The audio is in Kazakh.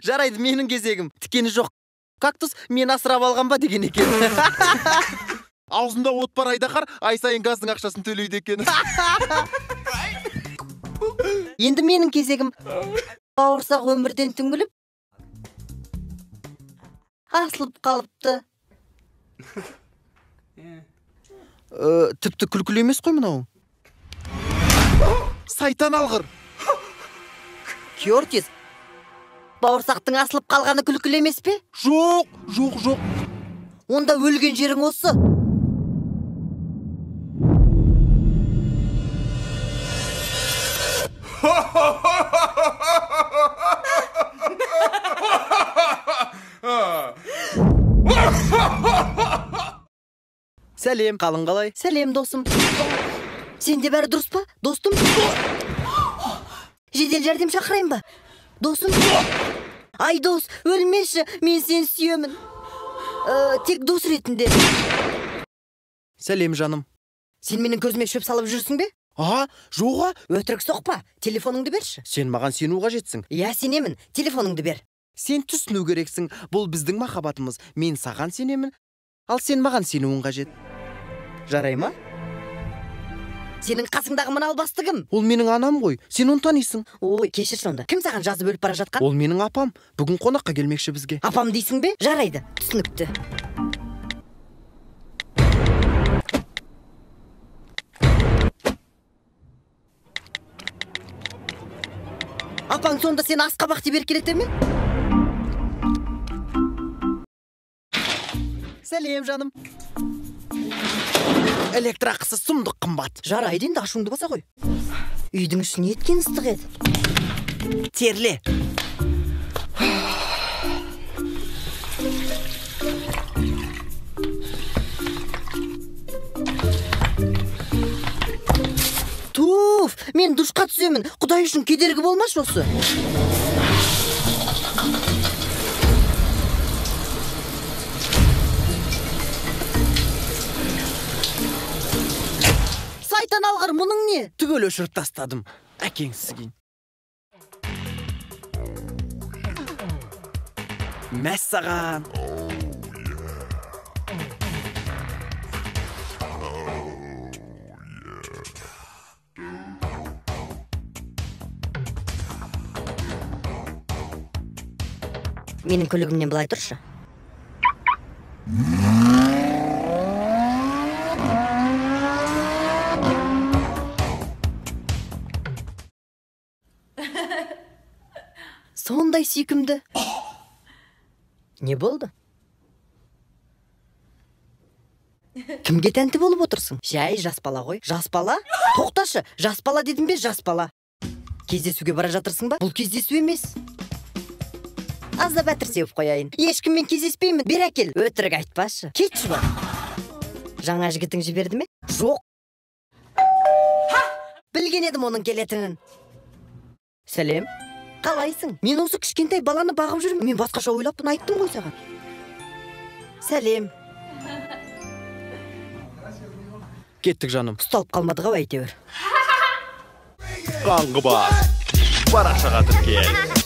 Жарайды, менің кезегім. Тікені жоқ. Кактус мен асырап алған ба деген екен. Аузында от бар Айдахар, ай сайын газдың ақшасын төлейді екен. Енді менің кезегім. Бауырсақ өмірден түңіліп, асылып қалыпты. Тіпті күлкілі емес қой мынау. Сайтан алғыр. Кертис, бауырсақтың асылып қалғаны күлкілі емес пе? Жоқ. Онда өлген жерің осы. Сәлем, қалың қалай? Сәлем, досым. Сенде бәрі дұрыс па, достым? Жедел жәрдем шақырайын ба? Досым? Ай, дос, өлмеші, мен сені сүйемін. Тек дос ретінде. Сәлем, жаным. Сен менің көзіме шөп салып жүрсің бе? Жоға. Өтірік соқпа, телефоныңды берші. Сен маған сену қажетсің. Я, сенемін, телефоныңды бер. Сен түсіну керексің, бұл біздің махаббатымыз. Мен саған сенемін, ал сен маған сенуің қажет. Жарай ма? Сенің қасыңдағы мына албасты кім? Ол менің анам ғой, сен оны танисың. Ой, кешір сонда. Кім саған жазып өліп бара жатқан? Ол менің апам, бүгін қонаққа келмекші бізге. Апам дейсің бе? Жарайды, түсінікті. Апаң сонда сені асқабақ деп еркелете ме? Сәлем, жаным. Электр ақысы сұмдық қымбат. Жарайды, енді ашуыңды баса қой. Үйдің іші не еткен ыстық еді? Терле. Туф, мен душқа түсемін. Құдай үшін кедергі болмашы осы. Сайтан алғыр, мұның не? Түгел өшіріп тастадым. Әкеңсіз. Мәссаған. Менің көлігімнен былай тұршы. Сондай сүйкімді. Не болды? Кімге тәнті болып отырсың? Жай, жас бала ғой. Жас бала? Тоқташы, жас бала дедім бе, жас бала. Кездесуге бара жатырсың ба? Бұл кездесу емес. Аздап әтір сеуіп қояйын. Ешкіммен кездеспеймін. Бер әкел. Өтірік айтпашы. Кетші бар. Жаңа жігітің жіберді ме? Жоқ. Білген едім оның келетінін. Сәлем. Қалайсың? Мен осы кішкентай баланы бағып жүрмін. Мен басқаша ойлаппын, айттым ғой саған. Сәлем. Кеттік, жаным. Ұсталып қалмадық ау әйтеуір. Қаңғы бар. Парақшаға тіркел.